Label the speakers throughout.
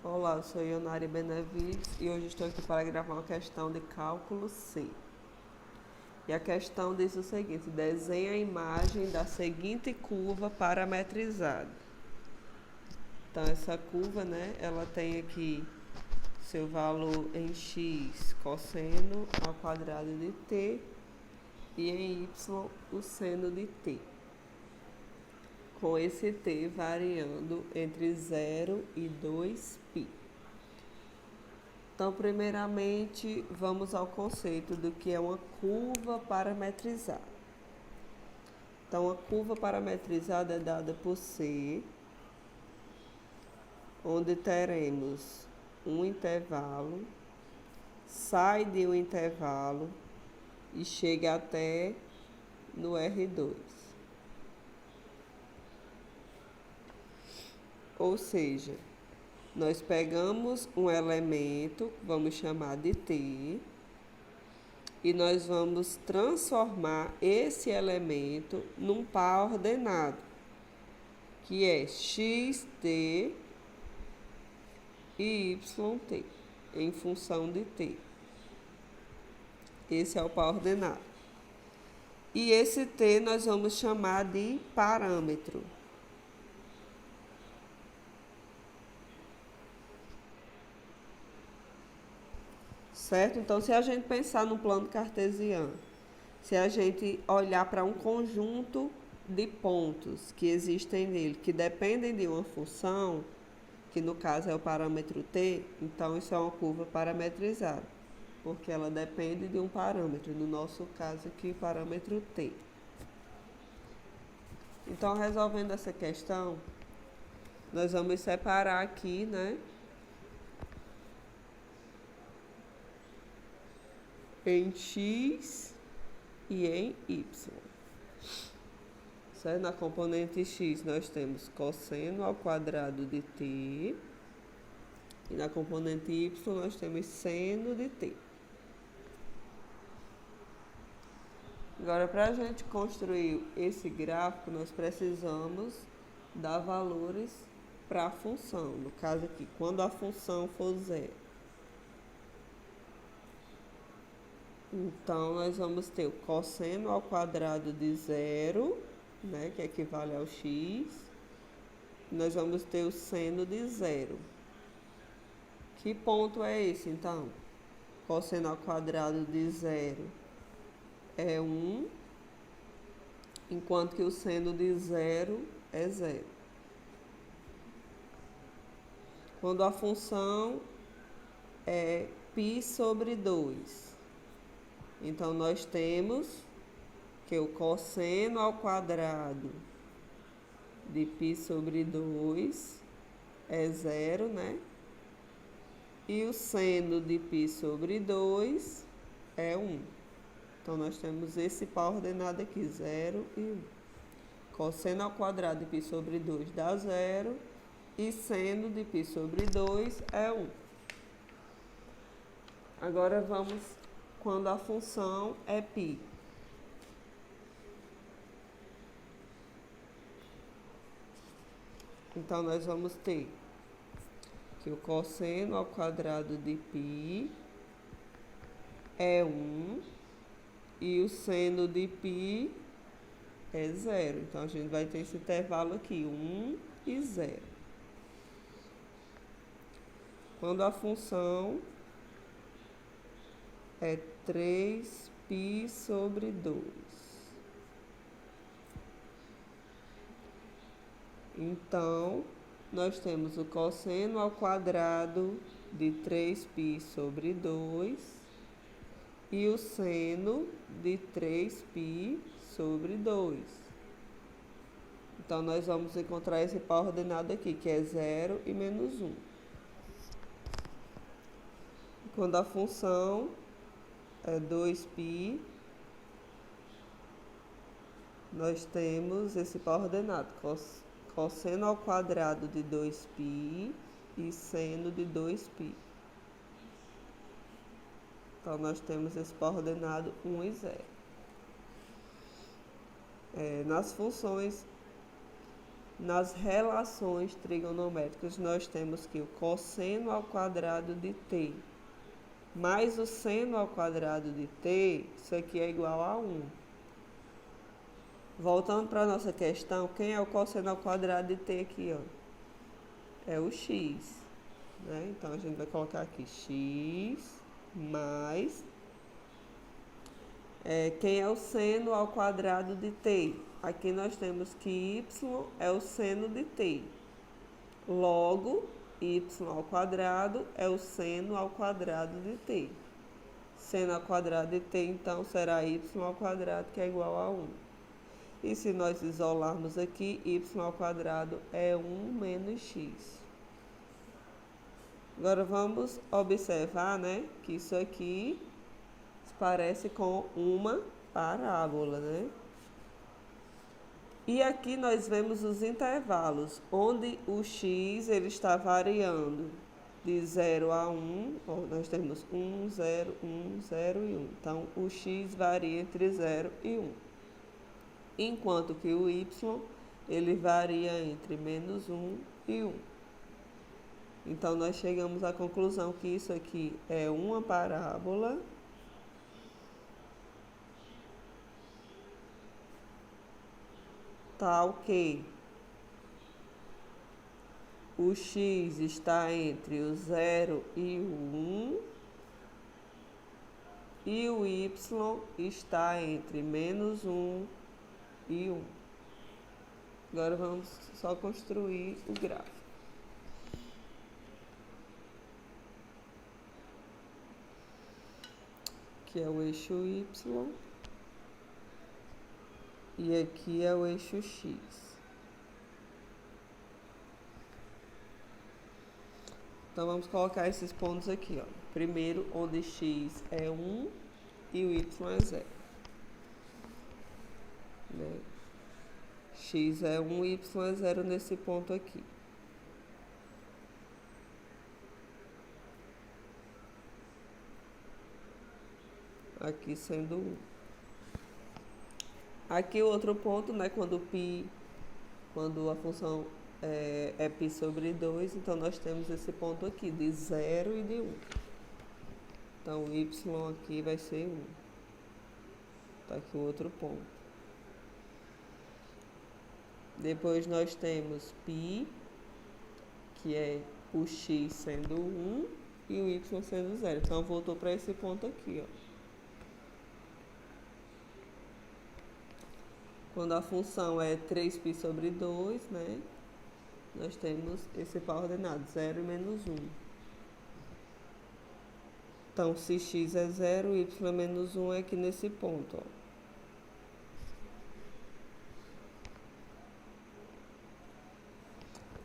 Speaker 1: Olá, eu sou Ionari Benevides e hoje estou aqui para gravar uma questão de cálculo C. E a questão diz o seguinte: desenhe a imagem da seguinte curva parametrizada. Então, essa curva, ela tem aqui seu valor em x, cosseno ao quadrado de t, e em y, o seno de t. Com esse t variando entre 0 e 2π. Então, primeiramente, vamos ao conceito do que é uma curva parametrizada. Então, a curva parametrizada é dada por C, onde teremos um intervalo, sai de um intervalo e chega até no R2. Ou seja, nós pegamos um elemento, vamos chamar de t, e nós vamos transformar esse elemento num par ordenado, que é xt e yt, em função de t. Esse é o par ordenado. E esse t nós vamos chamar de parâmetro. Certo? Então, se a gente pensar no plano cartesiano, se a gente olhar para um conjunto de pontos que existem nele, que dependem de uma função, que no caso é o parâmetro t, então isso é uma curva parametrizada, porque ela depende de um parâmetro, no nosso caso aqui o parâmetro t. Então, resolvendo essa questão, nós vamos separar aqui, em x e em y. Certo? Na componente x nós temos cosseno ao quadrado de t, e na componente y nós temos seno de t. Agora, para a gente construir esse gráfico, nós precisamos dar valores para a função. No caso aqui, quando a função for zero. Então, nós vamos ter o cosseno ao quadrado de zero, que equivale ao x. Nós vamos ter o seno de zero. Que ponto é esse, então? Cosseno ao quadrado de zero é 1, enquanto que o seno de zero é zero. Quando a função é π sobre 2. Então, nós temos que o cosseno ao quadrado de π sobre 2 é zero, E o seno de π sobre 2 é 1. Então, nós temos esse par ordenado aqui, 0 e 1. Cosseno ao quadrado de π sobre 2 dá 0. E seno de π sobre 2 é 1. Agora, vamos quando a função é π. Então, nós vamos ter que o cosseno ao quadrado de π é 1 e o seno de π é 0. Então, a gente vai ter esse intervalo aqui, 1 e 0. Quando a função é 3π sobre 2. Então, nós temos o cosseno ao quadrado de 3π sobre 2 e o seno de 3π sobre 2. Então, nós vamos encontrar esse par ordenado aqui, que é 0 e menos 1. Quando a função é 2π, nós temos esse par ordenado, cosseno ao quadrado de 2π e seno de 2π. Então, nós temos esse par ordenado 1 e 0. Nas funções nas relações trigonométricas, nós temos que o cosseno ao quadrado de t mais o seno ao quadrado de t, isso aqui é igual a 1. Voltando para a nossa questão, quem é o cosseno ao quadrado de t aqui, ó? É o x, né? Então, a gente vai colocar aqui x mais... quem é o seno ao quadrado de t? Aqui nós temos que y é o seno de t. Logo, y ao quadrado é o seno ao quadrado de t. Seno ao quadrado de t, então, será y ao quadrado, que é igual a 1. E se nós isolarmos aqui, y ao quadrado é 1 menos x. Agora, vamos observar, né, que isso aqui parece com uma parábola, né? E aqui nós vemos os intervalos, onde o x ele está variando de 0 a 1. Ó, nós temos 1, 0, 1, 0 e 1. Então, o x varia entre 0 e 1. Enquanto que o y ele varia entre menos 1 e 1. Então, nós chegamos à conclusão que isso aqui é uma parábola tal que o x está entre o 0 e o 1 e o y está entre menos 1 e 1. Agora vamos só construir o gráfico. Aqui é o eixo y e aqui é o eixo x. Então, vamos colocar esses pontos aqui, ó. Primeiro, onde x é 1 e o y é 0. Né? X é 1 e y é 0 nesse ponto aqui. Aqui sendo 1. Aqui o outro ponto, né, quando a função é π sobre 2, então nós temos esse ponto aqui, de 0 e de 1. Então, o y aqui vai ser 1. Tá aqui o outro ponto. Depois nós temos π, que é o x sendo 1 e o y sendo 0. Então, voltou para esse ponto aqui, ó. Quando a função é 3π sobre 2, né, nós temos esse par ordenado, 0 e menos 1. Então, se x é 0, y é menos 1 é aqui nesse ponto, ó.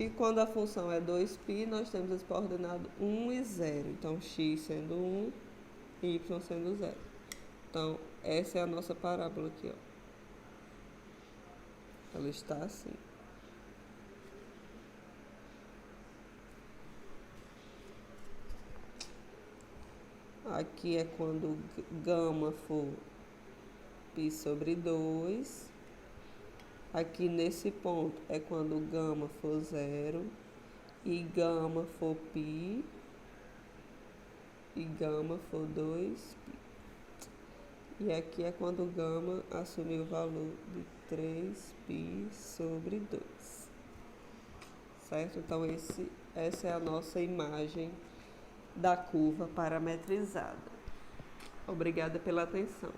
Speaker 1: E quando a função é 2π, nós temos esse par ordenado 1 e 0. Então, x sendo 1 e y sendo 0. Então, essa é a nossa parábola aqui, ó. Ela está assim. Aqui é quando gama for π sobre 2. Aqui nesse ponto é quando gama for 0 e gama for π e gama for 2π. E aqui é quando gama assumir o valor de 3π sobre 2. Certo? Então, essa é a nossa imagem da curva parametrizada. Obrigada pela atenção.